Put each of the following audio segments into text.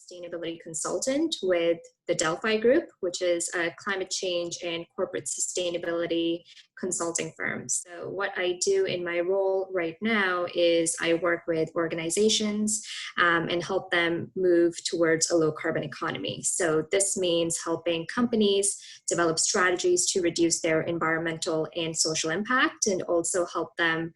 sustainability consultant with the Delphi Group, which is a climate change and corporate sustainability consulting firm. So what I do in my role right now is I work with organizations and help them move towards a low carbon economy. So this means helping companies develop strategies to reduce their environmental and social impact, and also help them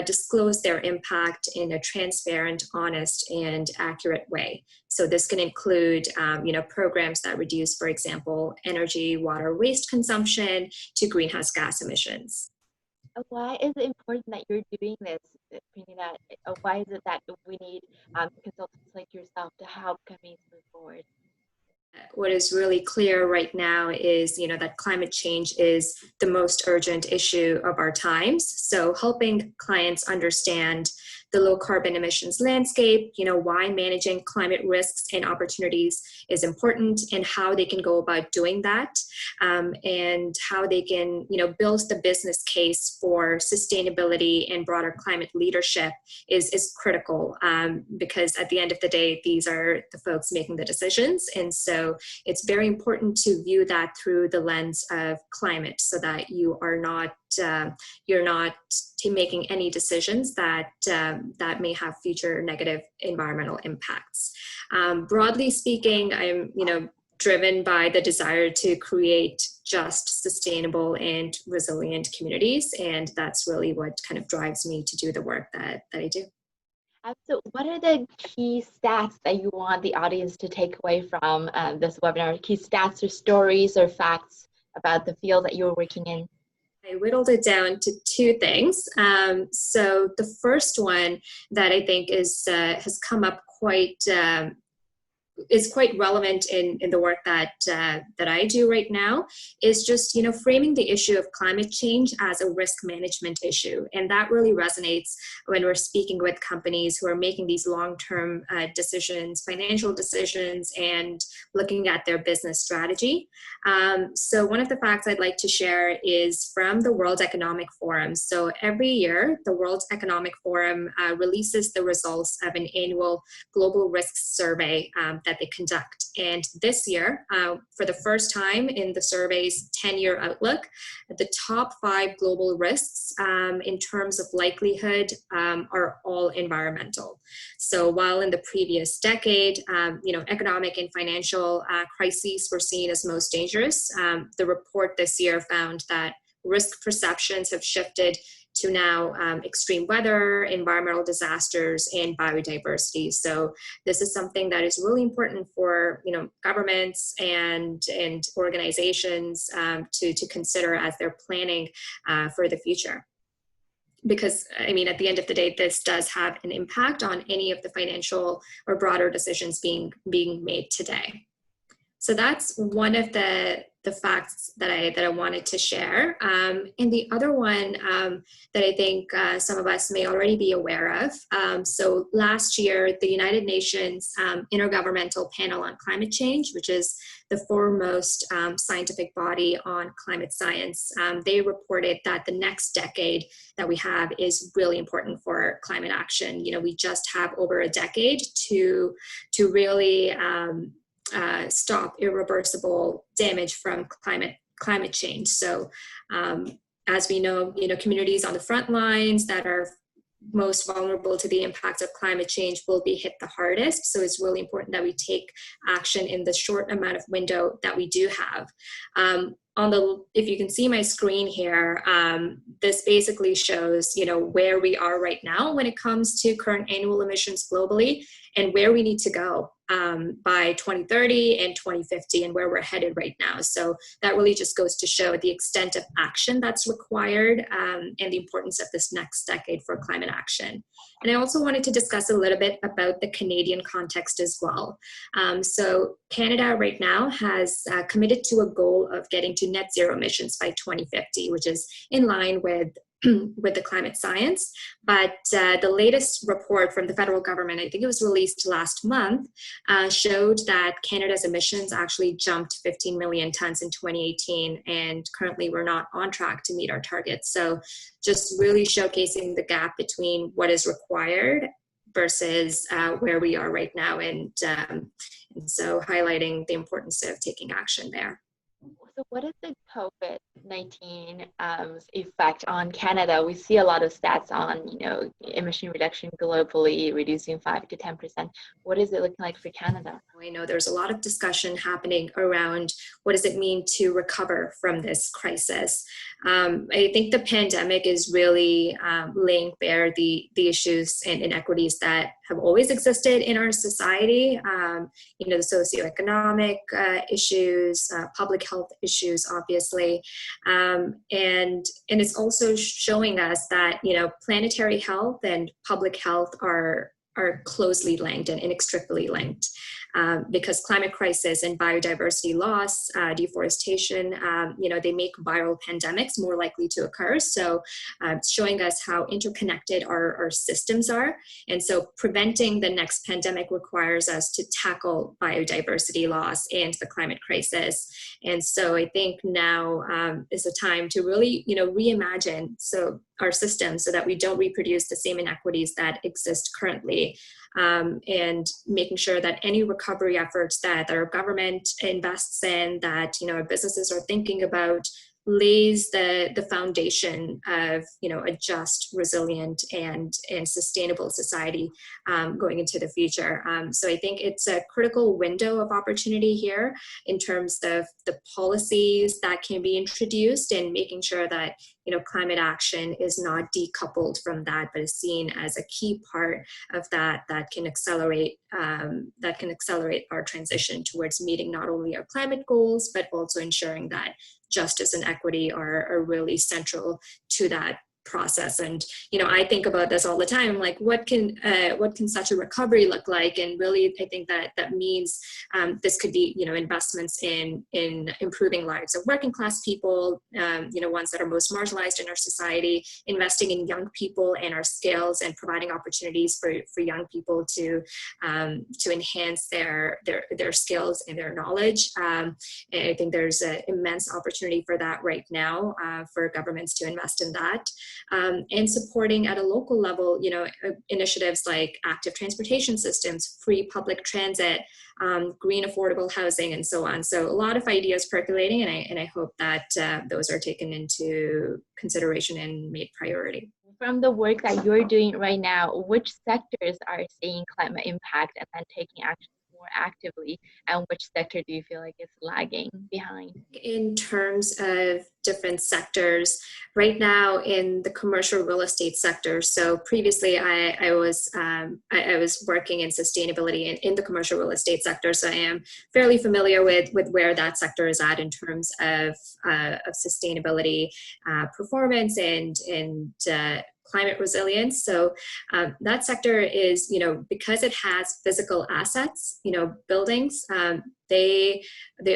disclose their impact in a transparent, honest, and accurate way. So this can include, programs that reduce, for example, energy, water, waste consumption to greenhouse gas emissions. Why is it important that you're doing this, Puninda? Why is it that we need consultants like yourself to help companies move forward? What is really clear right now is, that climate change is the most urgent issue of our times. So helping clients understand the low carbon emissions landscape, why managing climate risks and opportunities is important, and how they can go about doing that, and how they can, build the business case for sustainability and broader climate leadership is critical, because at the end of the day, these are the folks making the decisions. And so it's very important to view that through the lens of climate, so that you're not making any decisions that may have future negative environmental impacts. Broadly speaking, I'm driven by the desire to create just, sustainable, and resilient communities, and that's really what kind of drives me to do the work that I do. So what are the key stats that you want the audience to take away from this webinar? Key stats or stories or facts about the field that you're working in? I whittled it down to two things. So the first one that I think has come up is quite relevant in the work that I do right now is just, framing the issue of climate change as a risk management issue. And that really resonates when we're speaking with companies who are making these long-term decisions, financial decisions, and looking at their business strategy. So one of the facts I'd like to share is from the World Economic Forum. So every year, the World Economic Forum releases the results of an annual global risks survey that they conduct. And this year, for the first time in the survey's 10-year outlook, the top 5 global risks in terms of likelihood are all environmental. So while in the previous decade, economic and financial crises were seen as most dangerous, the report this year found that risk perceptions have shifted to now extreme weather, environmental disasters, and biodiversity. So this is something that is really important for governments and organizations to consider as they're planning for the future. Because, at the end of the day, this does have an impact on any of the financial or broader decisions being made today. So that's one of the facts that I wanted to share. And the other one that I think some of us may already be aware of. So last year, the United Nations Intergovernmental Panel on Climate Change, which is the foremost scientific body on climate science, they reported that the next decade that we have is really important for climate action. We just have over a decade to really stop irreversible damage from climate change. So as we know, communities on the front lines that are most vulnerable to the impacts of climate change will be hit the hardest. So it's really important that we take action in the short amount of window that we do have. If you can see my screen here, this basically shows, where we are right now when it comes to current annual emissions globally, and where we need to go by 2030 and 2050, and where we're headed right now. So that really just goes to show the extent of action that's required and the importance of this next decade for climate action. And I also wanted to discuss a little bit about the Canadian context as well. So Canada right now has committed to a goal of getting to net zero emissions by 2050, which is in line with the climate science. But the latest report from the federal government, I think it was released last month, showed that Canada's emissions actually jumped 15 million tons in 2018, and currently we're not on track to meet our targets. So just really showcasing the gap between what is required versus where we are right now, and so highlighting the importance of taking action there. So what is the COVID-19 effect on Canada? We see a lot of stats on, emission reduction globally, reducing 5 to 10%. What is it looking like for Canada? I know there's a lot of discussion happening around what does it mean to recover from this crisis. I think the pandemic is really laying bare the issues and inequities that have always existed in our society. The socioeconomic issues, public health issues, obviously, and it's also showing us that planetary health and public health are closely linked and inextricably linked. Because climate crisis and biodiversity loss, deforestation, they make viral pandemics more likely to occur. So it's showing us how interconnected our systems are. And so preventing the next pandemic requires us to tackle biodiversity loss and the climate crisis. And so I think now is the time to really, reimagine our systems so that we don't reproduce the same inequities that exist currently. And making sure that any recovery efforts that our government invests in, that our businesses are thinking about, lays the foundation of a just, resilient, and sustainable society going into the future. So I think it's a critical window of opportunity here in terms of the policies that can be introduced, and making sure that climate action is not decoupled from that, but is seen as a key part of that can accelerate our transition towards meeting not only our climate goals, but also ensuring that justice and equity are really central to that process. And I think about this all the time, like what can such a recovery look like? And really, I think that means this could be investments in improving lives of working class people, ones that are most marginalized in our society, investing in young people and our skills, and providing opportunities for young people to enhance their skills and their knowledge. And I think there's an immense opportunity for that right now, for governments to invest in that. And supporting at a local level, initiatives like active transportation systems, free public transit, green affordable housing, and so on. So a lot of ideas percolating, and I hope that those are taken into consideration and made priority. From the work that you're doing right now, which sectors are seeing climate impact and then taking action more actively, and which sector do you feel like is lagging behind? In terms of different sectors, right now in the commercial real estate sector. So previously, I was working in sustainability in the commercial real estate sector. So I am fairly familiar with where that sector is at in terms of sustainability, performance, and climate resilience. So that sector is, because it has physical assets, buildings, they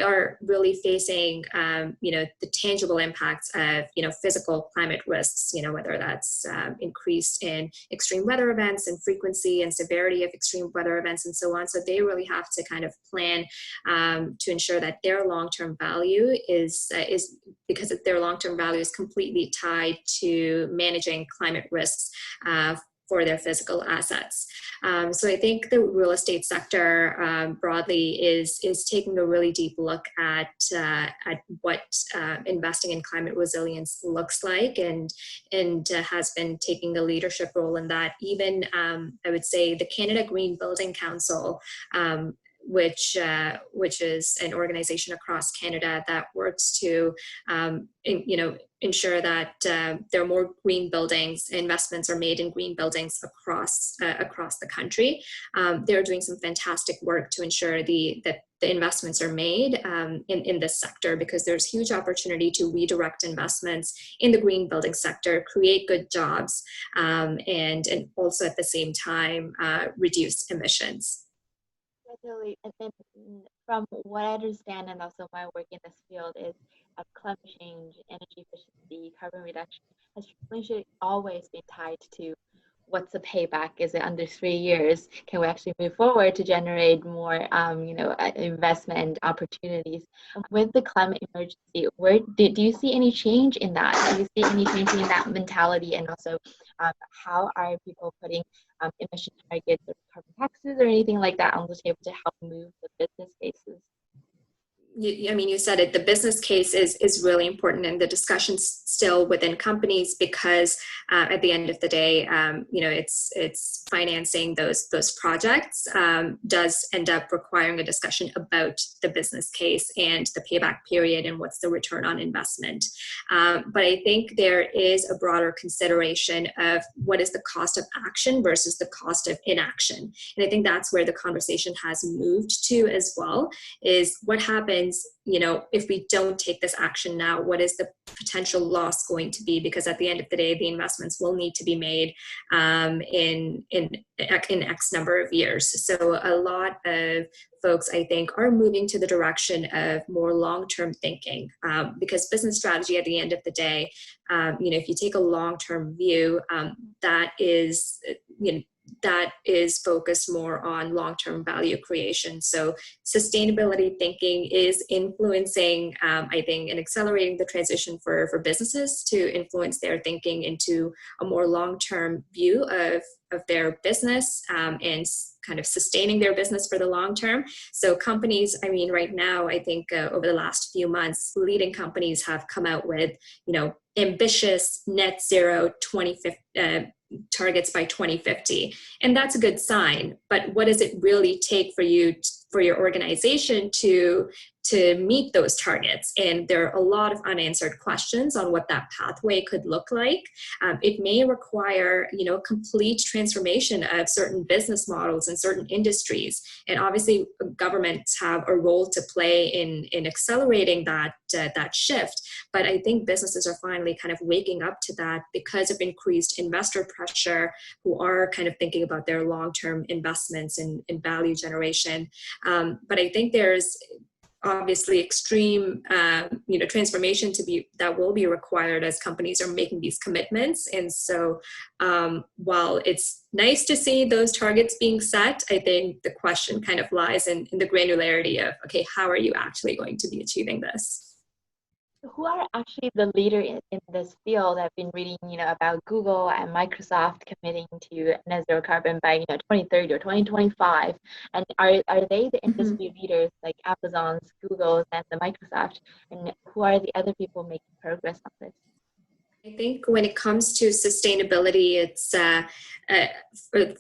are really facing, the tangible impacts of, physical climate risks, whether that's increased in extreme weather events and frequency and severity of extreme weather events and so on. So they really have to kind of plan to ensure that their long-term value is because their long-term value is completely tied to managing climate risks for their physical assets. So I think the real estate sector broadly is taking a really deep look at what investing in climate resilience looks like, and has been taking a leadership role in that. Even I would say the Canada Green Building Council, which is an organization across Canada that works to ensure that there are more green buildings, investments are made in green buildings across the country. They're doing some fantastic work to ensure that the investments are made in this sector, because there's huge opportunity to redirect investments in the green building sector, create good jobs, and also at the same time reduce emissions. Definitely. And then from what I understand, and also my work in this field, is climate change, energy efficiency, carbon reduction has traditionally always been tied to what's the payback? Is it under 3 years? Can we actually move forward to generate more, investment opportunities? With the climate emergency, do you see any change in that? Do you see any change in that mentality? And also, how are people putting emission targets or carbon taxes or anything like that on the table to help move the business cases? You said it, the business case is really important, and the discussions still within companies, because at the end of the day, it's financing those projects does end up requiring a discussion about the business case and the payback period and what's the return on investment. But I think there is a broader consideration of what is the cost of action versus the cost of inaction. And I think that's where the conversation has moved to as well, is what happens if we don't take this action now. What is the potential loss going to be? Because at the end of the day, the investments will need to be made in X number of years. So a lot of folks, I think, are moving to the direction of more long-term thinking, because business strategy at the end of the day, if you take a long-term view, that is focused more on long-term value creation. So sustainability thinking is influencing, I think, and accelerating the transition for businesses to influence their thinking into a more long-term view of their business and kind of sustaining their business for the long term. So companies, right now, I think over the last few months, leading companies have come out with, ambitious net zero 2050 targets by 2050. And that's a good sign. But what does it really take for your organization to meet those targets? And there are a lot of unanswered questions on what that pathway could look like. It may require, complete transformation of certain business models in certain industries. And obviously, governments have a role to play in accelerating that shift. But I think businesses are finally kind of waking up to that because of increased investor pressure, who are kind of thinking about their long-term investments in value generation. But I think there's obviously extreme transformation that will be required as companies are making these commitments. And so while it's nice to see those targets being set, I think the question kind of lies in the granularity of, okay, how are you actually going to be achieving this? Who are actually the leader in this field? I've been reading, about Google and Microsoft committing to net zero carbon by, 2030 or 2025. And are they the industry leaders like Amazon's, Google's, and the Microsoft? And who are the other people making progress on this? I think when it comes to sustainability, it's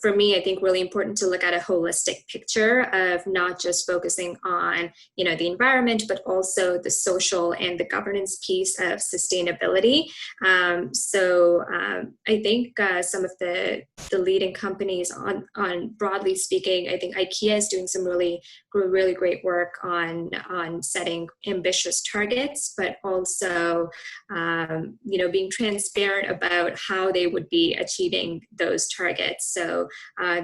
for me, I think really important to look at a holistic picture of not just focusing on, the environment, but also the social and the governance piece of sustainability. So I think some of the leading companies on broadly speaking, I think IKEA is doing some really great work on setting ambitious targets, but also, being transparent about how they would be achieving those targets. So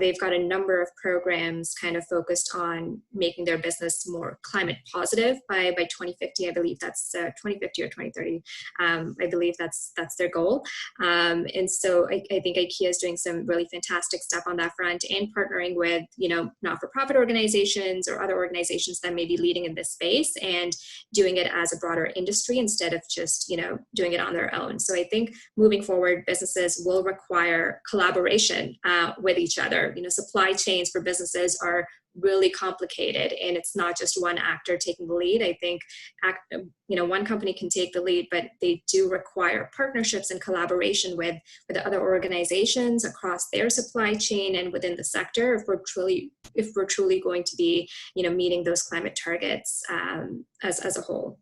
they've got a number of programs kind of focused on making their business more climate positive by 2050. I believe that's 2050 or 2030. I believe that's their goal. And so I think IKEA is doing some really fantastic stuff on that front, and partnering with, not-for-profit organizations or other organizations that may be leading in this space, and doing it as a broader industry instead of just, doing it on their own. So I think moving forward, businesses will require collaboration with each other. Supply chains for businesses are really complicated, and it's not just one actor taking the lead. I think, one company can take the lead, but they do require partnerships and collaboration with other organizations across their supply chain and within the sector if we're truly going to be, meeting those climate targets as a whole.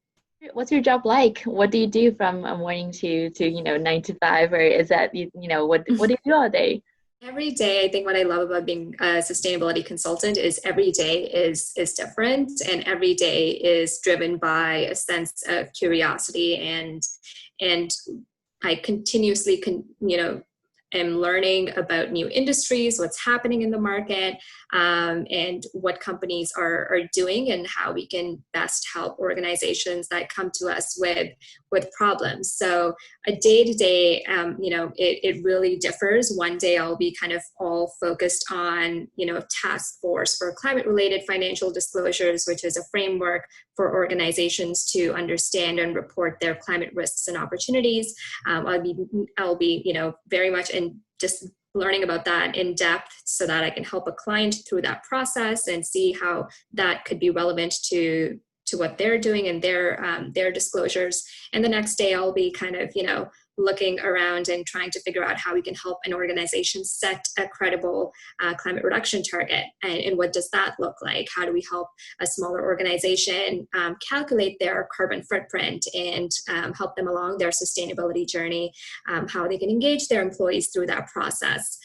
What's your job like? What do you do from morning to 9 to 5, or is that what do you do all day? Every day, I think what I love about being a sustainability consultant is every day is different, and every day is driven by a sense of curiosity, and I continuously am learning about new industries, what's happening in the market, and what companies are doing, and how we can best help organizations that come to us with with problems. So a day-to-day, it really differs. One day I'll be kind of all focused on, task force for climate-related financial disclosures, which is a framework for organizations to understand and report their climate risks and opportunities. I'll be, very much in just learning about that in depth so that I can help a client through that process and see how that could be relevant to what they're doing and their disclosures. And the next day I'll be kind of, looking around and trying to figure out how we can help an organization set a credible climate reduction target. And what does that look like? How do we help a smaller organization calculate their carbon footprint and help them along their sustainability journey, how they can engage their employees through that process.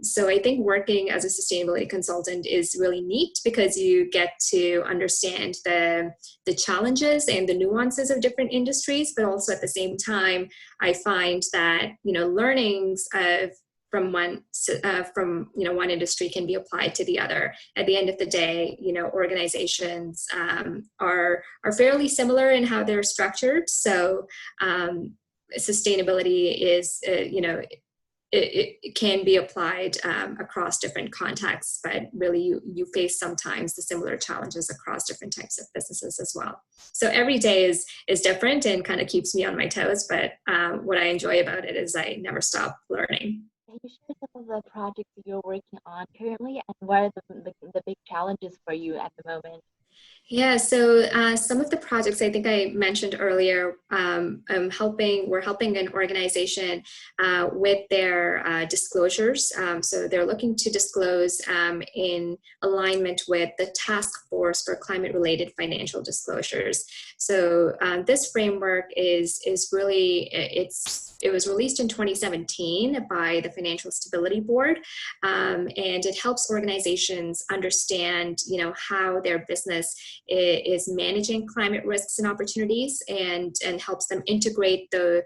So I think working as a sustainability consultant is really neat because you get to understand the challenges and the nuances of different industries, but also at the same time, I find that learnings from one industry can be applied to the other. At the end of the day, organizations are fairly similar in how they're structured. So sustainability is it can be applied across different contexts, but really you face sometimes the similar challenges across different types of businesses as well. So every day is different and kind of keeps me on my toes, but what I enjoy about it is I never stop learning. Can you share some of the projects that you're working on currently, and what are the big challenges for you at the moment? Yeah, so some of the projects I think I mentioned earlier, we're helping an organization with their disclosures. So they're looking to disclose in alignment with the Task Force for Climate-Related Financial Disclosures. So this framework is really, it was released in 2017 by the Financial Stability Board, and it helps organizations understand, how their business is managing climate risks and opportunities, and helps them integrate the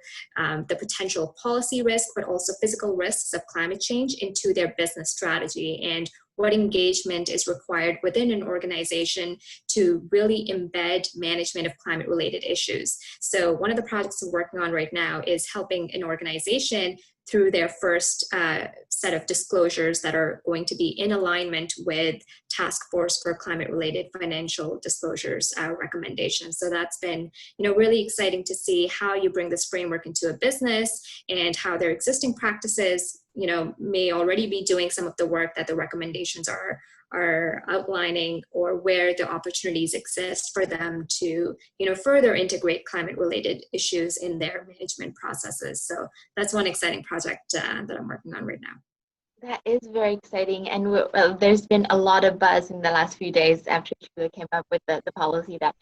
potential policy risk, but also physical risks of climate change into their business strategy, and what engagement is required within an organization to really embed management of climate-related issues. So one of the projects I'm working on right now is helping an organization through their first set of disclosures that are going to be in alignment with Task Force for Climate-Related Financial Disclosures recommendations. So that's been, really exciting to see how you bring this framework into a business and how their existing practices, may already be doing some of the work that the recommendations are outlining, or where the opportunities exist for them to, further integrate climate-related issues in their management processes. So that's one exciting project that I'm working on right now. That is very exciting, and there's been a lot of buzz in the last few days after Chile came up with the policy that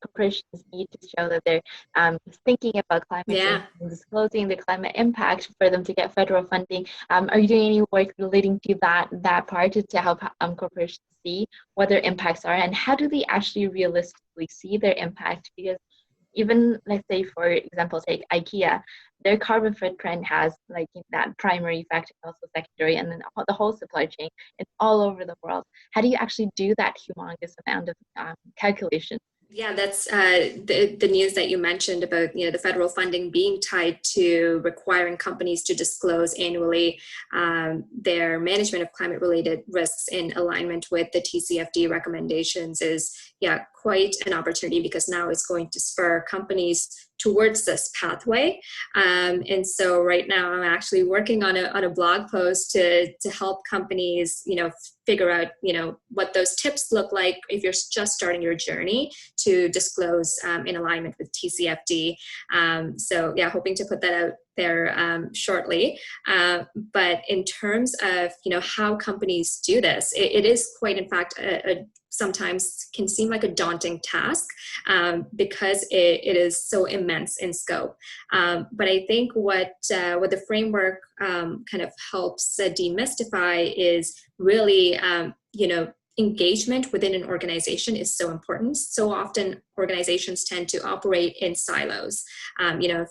corporations need to show that they're thinking about climate change and disclosing the climate impact for them to get federal funding. Are you doing any work relating to that part to help corporations see what their impacts are, and how do they actually realistically see their impact? Because even, let's say, for example, take IKEA, their carbon footprint has that primary effect and also secondary, and then the whole supply chain. It's all over the world. How do you actually do that humongous amount of calculation? Yeah, that's the news that you mentioned about the federal funding being tied to requiring companies to disclose annually their management of climate-related risks in alignment with the TCFD recommendations is quite an opportunity, because now it's going to spur companies towards this pathway. And so right now I'm actually working on a blog post to help companies, figure out, what those tips look like if you're just starting your journey to disclose in alignment with TCFD. So hoping to put that out there shortly. But in terms of, how companies do this, it is quite, in fact, sometimes can seem like a daunting task because it is so immense in scope. But I think what the framework kind of helps demystify is really, engagement within an organization is so important. So often organizations tend to operate in silos,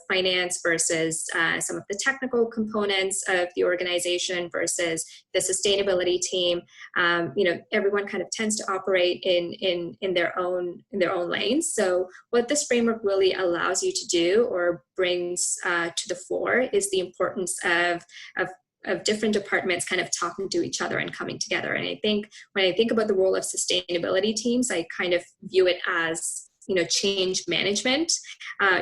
finance versus some of the technical components of the organization versus the sustainability team. Everyone kind of tends to operate in their own lanes. So what this framework really allows you to do or brings to the fore is the importance of different departments kind of talking to each other and coming together. And I think when I think about the role of sustainability teams, I kind of view it as, change management.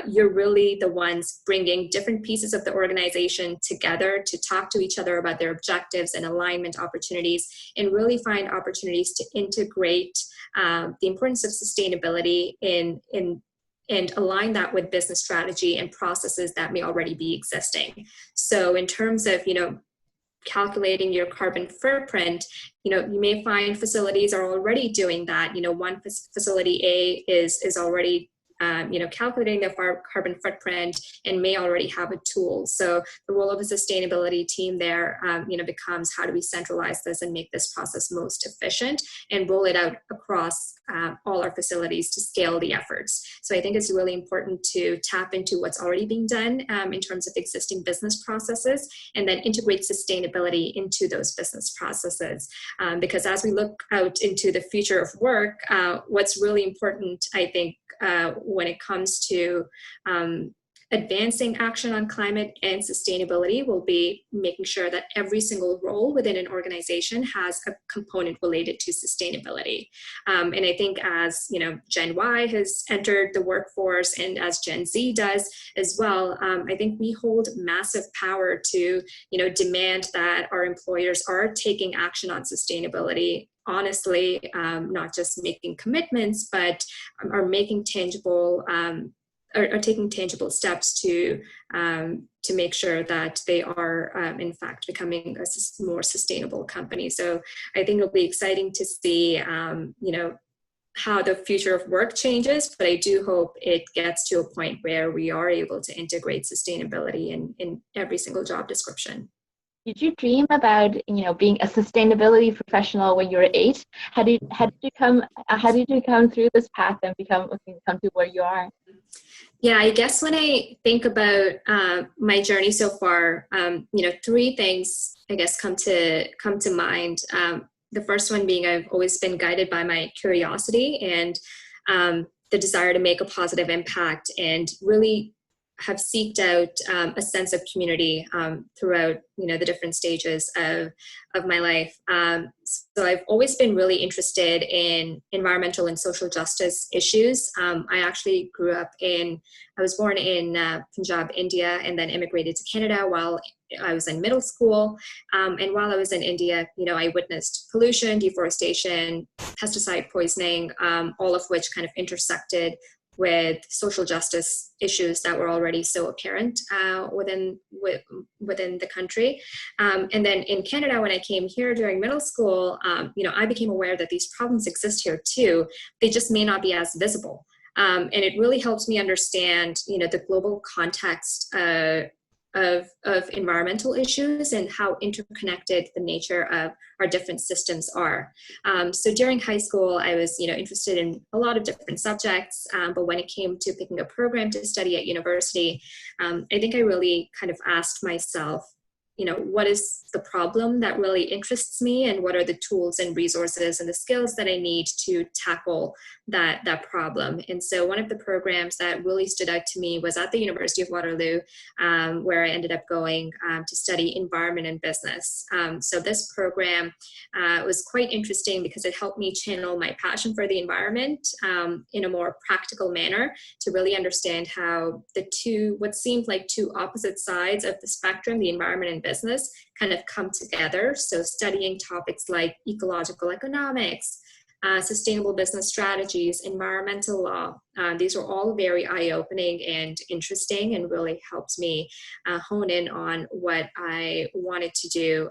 You're really the ones bringing different pieces of the organization together to talk to each other about their objectives and alignment opportunities, and really find opportunities to integrate the importance of sustainability and align that with business strategy and processes that may already be existing. So in terms of, calculating your carbon footprint, you may find facilities are already doing that. One facility A is already calculating their carbon footprint and may already have a tool. So the role of a sustainability team there, becomes how do we centralize this and make this process most efficient and roll it out across all our facilities to scale the efforts. So I think it's really important to tap into what's already being done in terms of existing business processes, and then integrate sustainability into those business processes. Because as we look out into the future of work, what's really important, I think, when it comes to advancing action on climate and sustainability will be making sure that every single role within an organization has a component related to sustainability. And I think as, Gen Y has entered the workforce and as Gen Z does as well, I think we hold massive power to, demand that our employers are taking action on sustainability honestly, not just making commitments, but are making tangible, are taking tangible steps to make sure that they are, in fact, becoming a more sustainable company. So I think it'll be exciting to see, how the future of work changes, but I do hope it gets to a point where we are able to integrate sustainability in every single job description. Did you dream about, being a sustainability professional when you were 8? How did you come through this path and come to where you are? Yeah, I guess when I think about my journey so far, 3 things I guess come to mind. The first one being I've always been guided by my curiosity and the desire to make a positive impact, and really have seeked out a sense of community throughout, the different stages of my life. So I've always been really interested in environmental and social justice issues. I actually I was born in Punjab, India, and then immigrated to Canada while I was in middle school. And while I was in India, I witnessed pollution, deforestation, pesticide poisoning, all of which kind of intersected with social justice issues that were already so apparent within the country. And then in Canada, when I came here during middle school, I became aware that these problems exist here too. They just may not be as visible. And it really helps me understand, the global context of environmental issues and how interconnected the nature of our different systems are. So during high school, I was, interested in a lot of different subjects, but when it came to picking a program to study at university, I think I really kind of asked myself, what is the problem that really interests me, and what are the tools and resources and the skills that I need to tackle that problem. And so one of the programs that really stood out to me was at the University of Waterloo, where I ended up going to study environment and business. So this program was quite interesting because it helped me channel my passion for the environment in a more practical manner, to really understand how what seemed like 2 opposite sides of the spectrum, the environment and business, kind of come together. So studying topics like ecological economics, sustainable business strategies, environmental law. These are all very eye-opening and interesting, and really helped me hone in on what I wanted to do,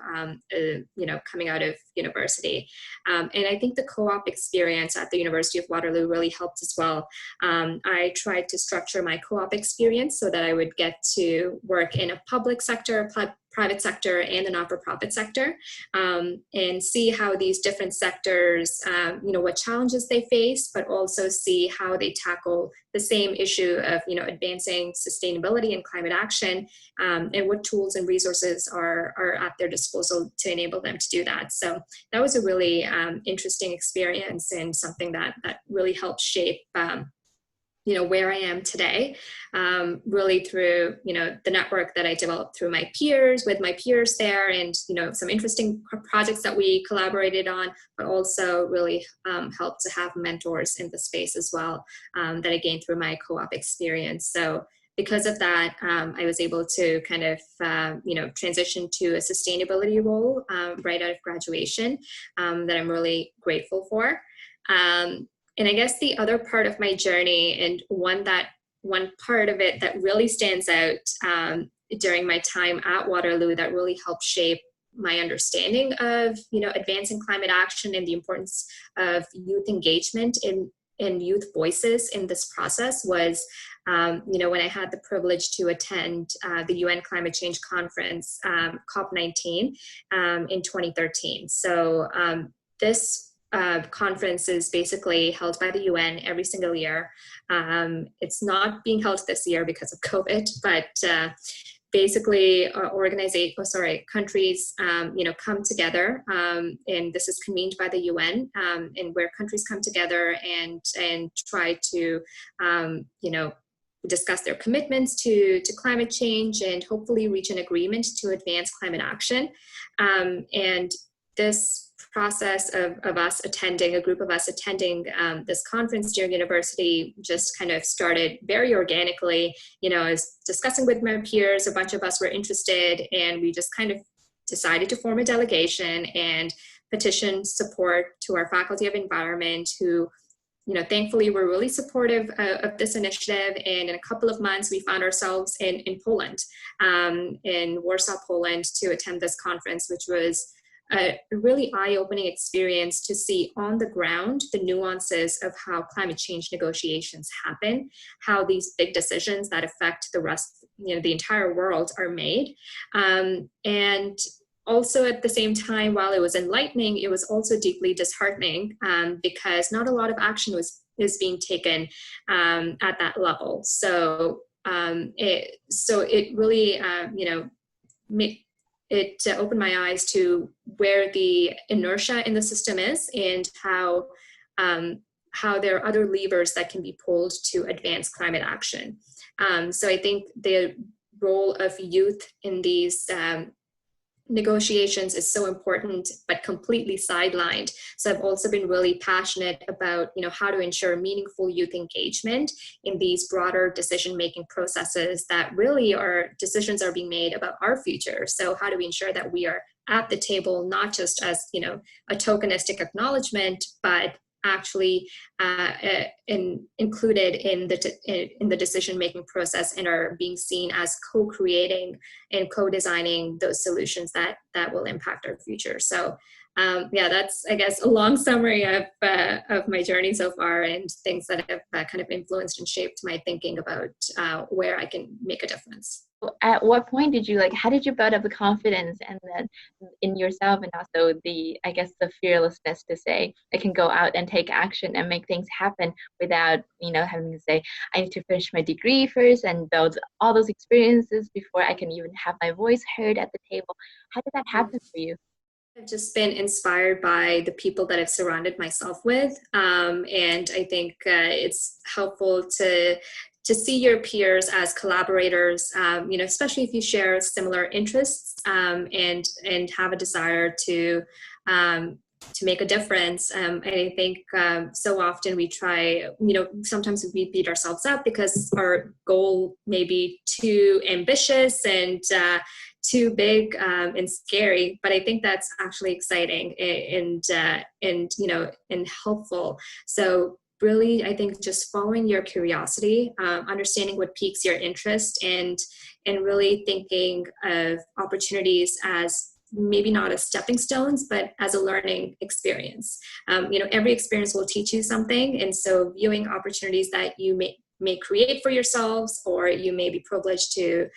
coming out of university. And I think the co-op experience at the University of Waterloo really helped as well. I tried to structure my co-op experience so that I would get to work in a public sector, private sector and the not-for-profit sector, and see how these different sectors, what challenges they face, but also see how they tackle the same issue of, advancing sustainability and climate action, and what tools and resources are at their disposal to enable them to do that. So that was a really interesting experience, and something that really helped shape where I am today, really through, the network that I developed through with my peers there, and, some interesting projects that we collaborated on, but also really helped to have mentors in the space as well, that I gained through my co-op experience. So because of that, I was able to kind of, transition to a sustainability role right out of graduation, that I'm really grateful for. And I guess the other part of my journey, and one part of it that really stands out during my time at Waterloo, that really helped shape my understanding of, advancing climate action and the importance of youth engagement and youth voices in this process, was, when I had the privilege to attend the UN Climate Change Conference, COP19, in 2013. So this conference is basically held by the UN every single year. It's not being held this year because of COVID, but basically countries, come together, and this is convened by the UN, and where countries come together and try to, discuss their commitments to climate change, and hopefully reach an agreement to advance climate action. And this process of a group of us attending this conference during university just kind of started very organically. I was discussing with my peers, a bunch of us were interested, and we just kind of decided to form a delegation and petition support to our Faculty of Environment, who, thankfully were really supportive of this initiative. And in a couple of months, we found ourselves in Poland, in Warsaw, Poland, to attend this conference, which was a really eye-opening experience to see on the ground the nuances of how climate change negotiations happen, how these big decisions that affect the entire world are made. And also at the same time, while it was enlightening, it was also deeply disheartening, because not a lot of action is being taken at that level. So it really, it opened my eyes to where the inertia in the system is, and how there are other levers that can be pulled to advance climate action. So I think the role of youth in these negotiations is so important, but completely sidelined. So I've also been really passionate about, how to ensure meaningful youth engagement in these broader decision-making processes that really decisions are being made about our future. So how do we ensure that we are at the table, not just as, a tokenistic acknowledgement, but actually included in the decision-making process, and are being seen as co-creating and co-designing those solutions that will impact our future. So that's, I guess, a long summary of my journey so far, and things that have kind of influenced and shaped my thinking about where I can make a difference. At what point did you how did you build up the confidence and then in yourself, and also the fearlessness to say, I can go out and take action and make things happen without, having to say, I need to finish my degree first and build all those experiences before I can even have my voice heard at the table? How did that happen for you? I've just been inspired by the people that I've surrounded myself with. And I think it's helpful to see your peers as collaborators, especially if you share similar interests, and have a desire to make a difference. And I think so often we try, sometimes we beat ourselves up because our goal may be too ambitious and too big and scary, but I think that's actually exciting and helpful. So really, I think just following your curiosity, understanding what piques your interest, and really thinking of opportunities as maybe not as stepping stones, but as a learning experience. Every experience will teach you something, and so viewing opportunities that you may create for yourselves, or you may be privileged to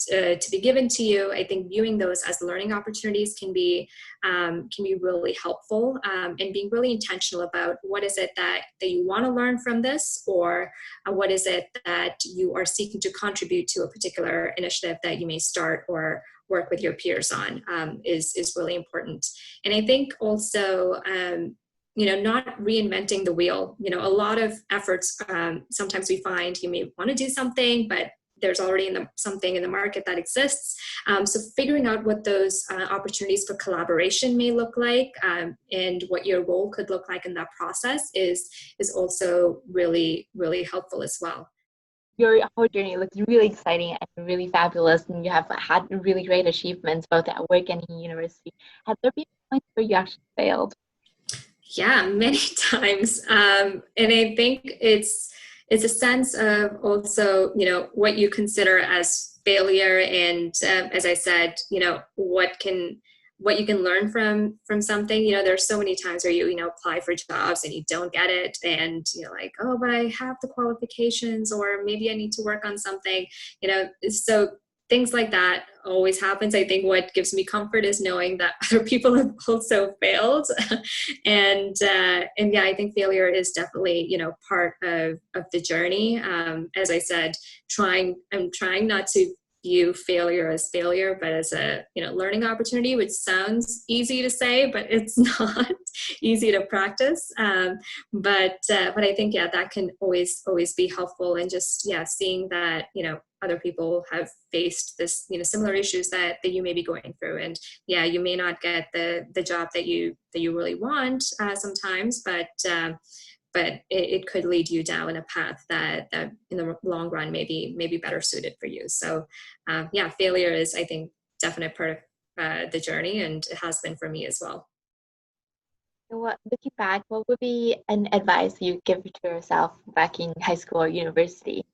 to be given to you, I think viewing those as learning opportunities can be really helpful, and being really intentional about what is it that you want to learn from this, or what is it that you are seeking to contribute to a particular initiative that you may start or work with your peers on, is really important. And I think also, not reinventing the wheel. A lot of efforts, sometimes we find you may want to do something, but there's already something in the market that exists. So figuring out what those opportunities for collaboration may look like, and what your role could look like in that process is also really, really helpful as well. Your whole journey looks really exciting and really fabulous, and you have had really great achievements both at work and in university. Have there been points where you actually failed? Yeah, many times. And I think it's a sense of also, what you consider as failure. And as I said, what you can learn from something. There's so many times where you apply for jobs and you don't get it, and you're like, oh, but I have the qualifications, or maybe I need to work on something. So things like that always happens. I think what gives me comfort is knowing that other people have also failed. and yeah, I think failure is definitely, part of the journey. As I said, I'm trying not to view failure as failure, but as a, learning opportunity, which sounds easy to say, but it's not easy to practice. But I think, yeah, that can always be helpful. And just, seeing that, other people have faced this, similar issues that you may be going through. And you may not get the job that you really want sometimes, but it could lead you down a path that in the long run may be better suited for you. So failure is, I think, definite part of the journey, and it has been for me as well. Looking back, what would be an advice you give to yourself back in high school or university,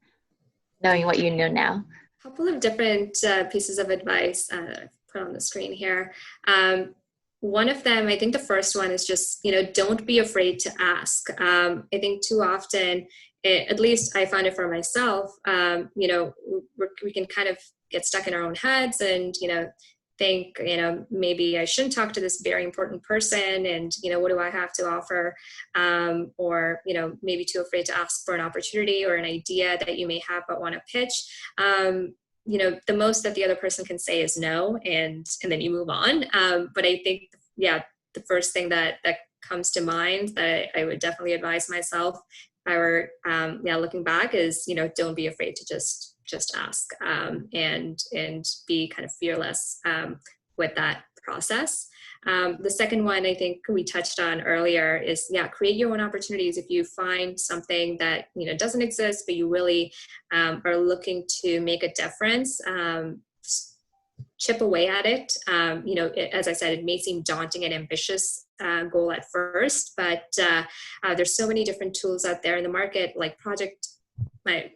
knowing what you know now? A couple of different pieces of advice put on the screen here. One of them, I think the first one is just, don't be afraid to ask. I think too often, at least I found it for myself, we can kind of get stuck in our own heads and, think, maybe I shouldn't talk to this very important person, and, what do I have to offer? Or, maybe too afraid to ask for an opportunity or an idea that you may have but want to pitch. The most that the other person can say is no, and then you move on. But I think, the first thing that comes to mind that I would definitely advise myself if I were, looking back is, don't be afraid to just ask, and be kind of fearless with that process. The second one I think we touched on earlier is, create your own opportunities. If you find something that, doesn't exist, but you really are looking to make a difference, chip away at it. As I said, it may seem daunting and ambitious goal at first, but there's so many different tools out there in the market, like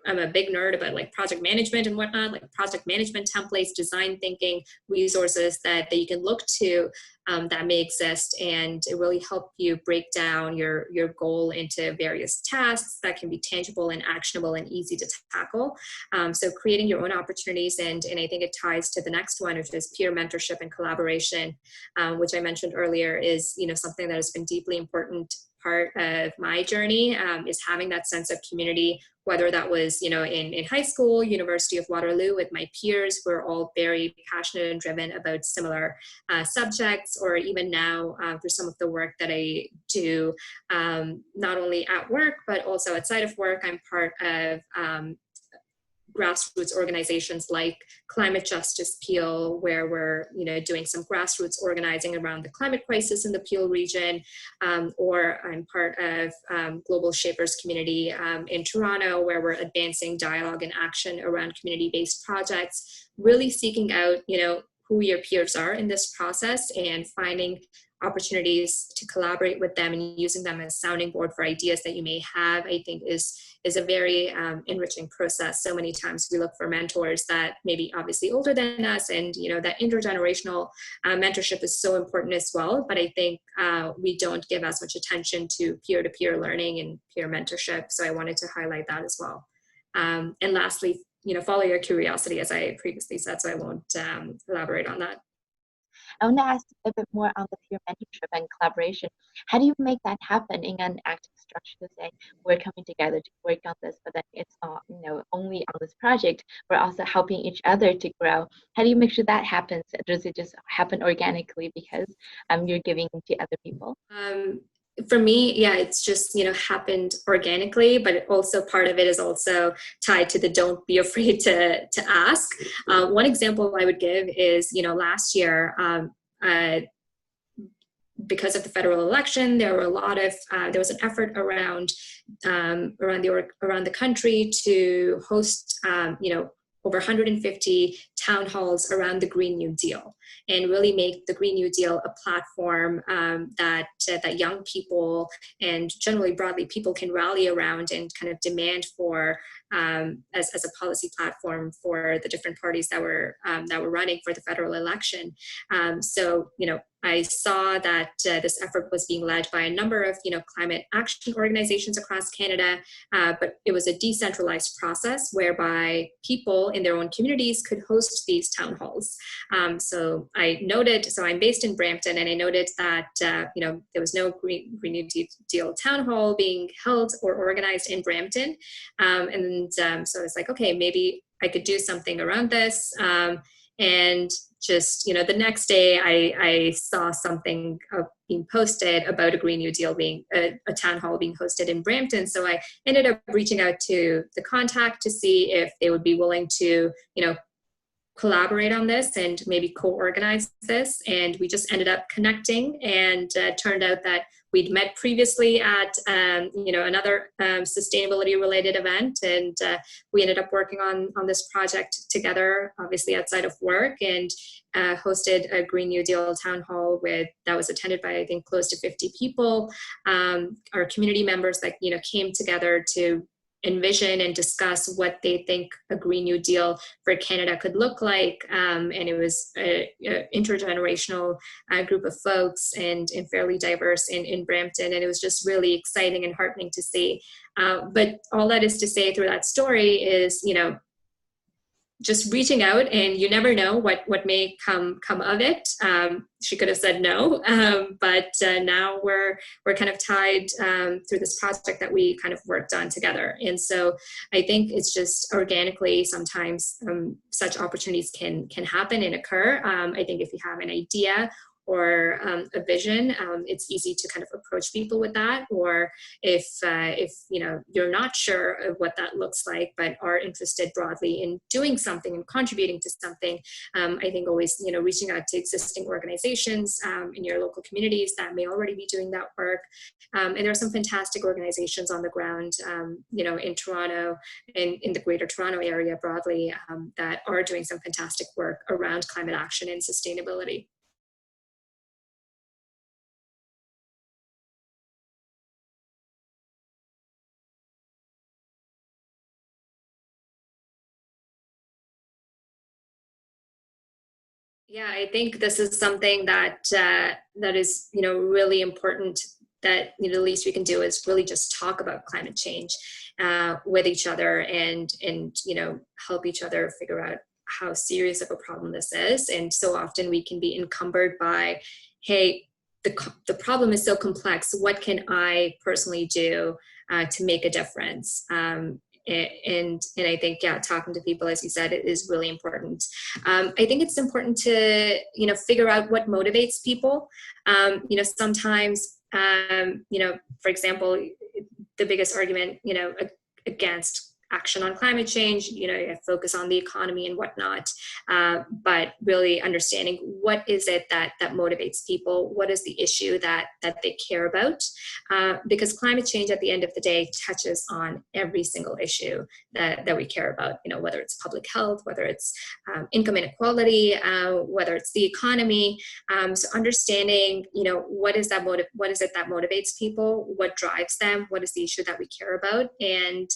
I'm a big nerd about like project management and whatnot, like project management templates, design thinking, resources that you can look to that may exist, and it really help you break down your goal into various tasks that can be tangible and actionable and easy to tackle. So creating your own opportunities, and I think it ties to the next one, which is peer mentorship and collaboration, which I mentioned earlier is, something that has been deeply important part of my journey, is having that sense of community, whether that was, in high school, University of Waterloo with my peers. We're all very passionate and driven about similar subjects, or even now through some of the work that I do, not only at work, but also outside of work. I'm part of grassroots organizations like Climate Justice Peel, where we're doing some grassroots organizing around the climate crisis in the Peel region, or I'm part of Global Shapers community in Toronto, where we're advancing dialogue and action around community-based projects, really seeking out who your peers are in this process and finding opportunities to collaborate with them and using them as a sounding board for ideas that you may have, I think is a very enriching process. So many times we look for mentors that may be obviously older than us, and that intergenerational mentorship is so important as well. But I think we don't give as much attention to peer-to-peer learning and peer mentorship. So I wanted to highlight that as well. And lastly, follow your curiosity, as I previously said, so I won't elaborate on that. I want to ask a bit more on the peer mentorship and collaboration. How do you make that happen in an active structure to say we're coming together to work on this, but then it's not, only on this project, we're also helping each other to grow. How do you make sure that happens? Does it just happen organically because you're giving to other people? For me, yeah, it's just, happened organically, but also part of it is also tied to the don't be afraid to ask. One example I would give is, last year, because of the federal election, there were there was an effort around the country to host, over 150 town halls around the Green New Deal, and really make the Green New Deal a platform that young people and generally broadly people can rally around and kind of demand for as a policy platform for the different parties that were running for the federal election. So I saw that this effort was being led by a number of climate action organizations across Canada, but it was a decentralized process whereby people in their own communities could host these town halls. So I'm based in Brampton, and I noted that there was no Green New Deal town hall being held or organized in Brampton, so I was like, okay, maybe I could do something around this. And just, the next day I saw something being posted about a Green New Deal being a town hall being hosted in Brampton. So I ended up reaching out to the contact to see if they would be willing to, collaborate on this and maybe co-organize this. And we just ended up connecting, and turned out that we'd met previously at another sustainability related event, and we ended up working on this project together, obviously outside of work, and hosted a Green New Deal town hall that was attended by, I think, close to 50 people. Our community members that came together to envision and discuss what they think a Green New Deal for Canada could look like. And it was an intergenerational group of folks and fairly diverse in Brampton. And it was just really exciting and heartening to see. But all that is to say through that story is, just reaching out, and you never know what may come of it. She could have said no, but now we're kind of tied through this project that we kind of worked on together. And so I think it's just organically sometimes such opportunities can happen and occur. I think if you have an idea or a vision, it's easy to kind of approach people with that. Or if you're not sure of what that looks like, but are interested broadly in doing something and contributing to something, I think always reaching out to existing organizations in your local communities that may already be doing that work. And there are some fantastic organizations on the ground, in Toronto and in the Greater Toronto area broadly, that are doing some fantastic work around climate action and sustainability. Yeah, I think this is something that is really important. That the least we can do is really just talk about climate change with each other, and help each other figure out how serious of a problem this is. And so often we can be encumbered by, hey, the problem is so complex. What can I personally do to make a difference? And I think, talking to people, as you said, it is really important. I think it's important to figure out what motivates people. Sometimes for example, the biggest argument against action on climate change, you focus on the economy and whatnot, but really understanding what is it that motivates people, what is the issue that they care about, because climate change at the end of the day touches on every single issue that we care about, whether it's public health, whether it's income inequality, whether it's the economy. So understanding, what is it that motivates people, what drives them, what is the issue that we care about, and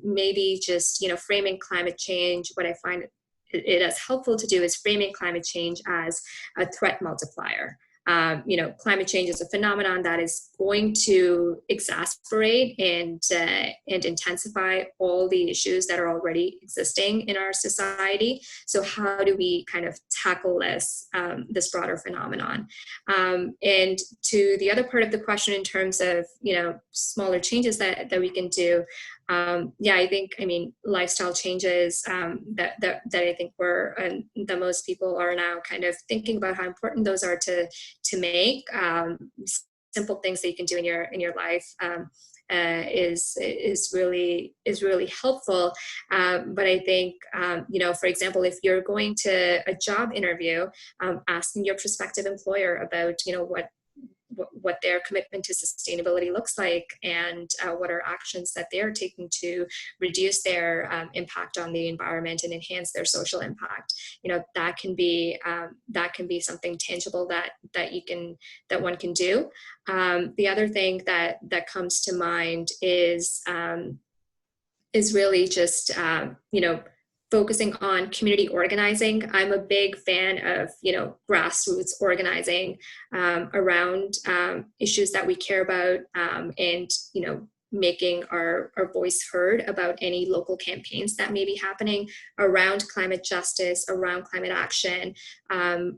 maybe just framing climate change. What I find it as helpful to do is framing climate change as a threat multiplier. climate change is a phenomenon that is going to exacerbate and intensify all the issues that are already existing in our society. So how do we kind of tackle this broader phenomenon? And to the other part of the question, in terms of smaller changes that we can do, I mean, lifestyle changes that I think that most people are now kind of thinking about how important those are to make. Simple things that you can do in your life is really helpful. But I think for example, if you're going to a job interview, asking your prospective employer about what their commitment to sustainability looks like, and what are actions that they're taking to reduce their impact on the environment and enhance their social impact. That can be something tangible that one can do. The other thing that comes to mind is really just focusing on community organizing. I'm a big fan of, grassroots organizing around issues that we care about, and, making our voice heard about any local campaigns that may be happening around climate justice, around climate action,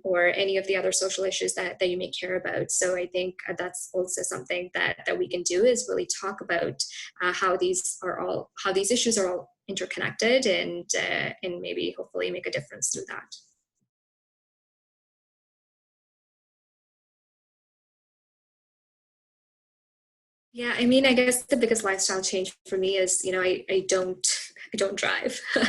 or any of the other social issues that you may care about. So I think that's also something that we can do, is really talk about how these issues are all interconnected, and maybe hopefully make a difference through that. Yeah, I mean, I guess the biggest lifestyle change for me is, I don't drive. So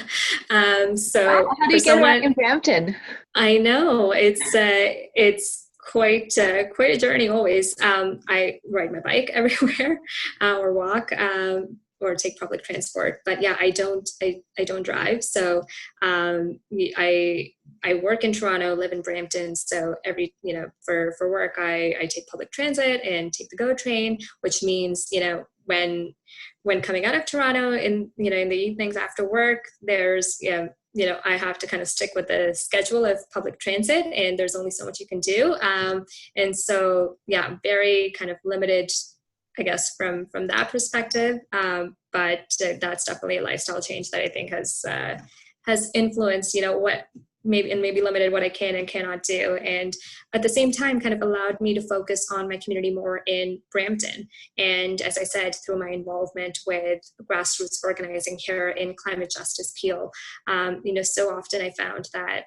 wow, how do you get around in Brampton? I know it's quite a journey always. I ride my bike everywhere, or walk, or take public transport. But yeah, I don't drive. So I work in Toronto, live in Brampton. So for work, I take public transit and take the GO train, which means, when coming out of Toronto in the evenings after work, there's, I have to kind of stick with the schedule of public transit, and there's only so much you can do. And so, yeah, very kind of limited, I guess, from that perspective. But that's definitely a lifestyle change that I think has influenced, what maybe limited what I can and cannot do. And at the same time, kind of allowed me to focus on my community more in Brampton. And as I said, through my involvement with grassroots organizing here in Climate Justice Peel, so often I found that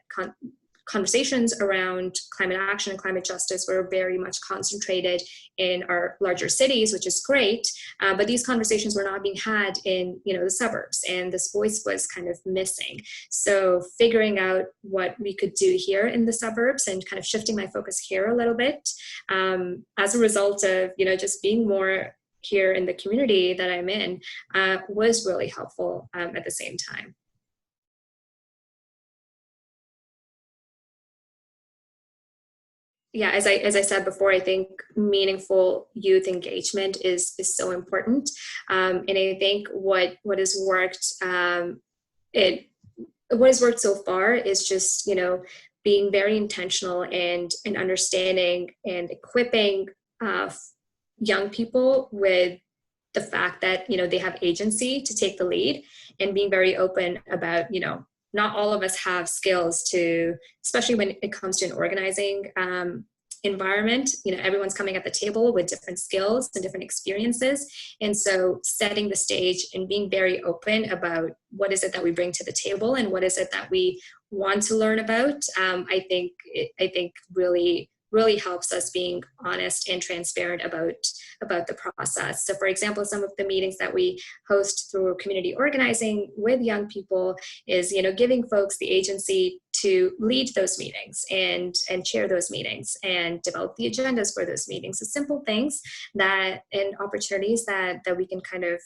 conversations around climate action and climate justice were very much concentrated in our larger cities, which is great, but these conversations were not being had in the suburbs, and this voice was kind of missing. So figuring out what we could do here in the suburbs and kind of shifting my focus here a little bit, as a result of just being more here in the community that I'm in, was really helpful at the same time. Yeah, as I said before, I think meaningful youth engagement is so important, and I think what has worked what has worked so far is just being very intentional and understanding and equipping young people with the fact that they have agency to take the lead, and being very open about not all of us have skills to, especially when it comes to an organizing environment, everyone's coming at the table with different skills and different experiences. And so setting the stage and being very open about what is it that we bring to the table and what is it that we want to learn about, I think really helps us being honest and transparent about the process. So for example, some of the meetings that we host through community organizing with young people is, giving folks the agency to lead those meetings and chair those meetings and develop the agendas for those meetings. So simple things and opportunities that we can kind of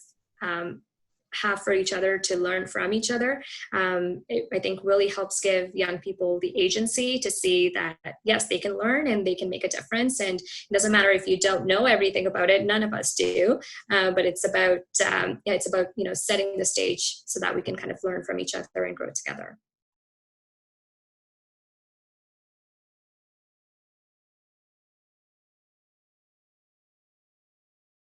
have for each other to learn from each other, I think really helps give young people the agency to see that, yes, they can learn and they can make a difference. And it doesn't matter if you don't know everything about it, none of us do, but it's about setting the stage so that we can kind of learn from each other and grow together.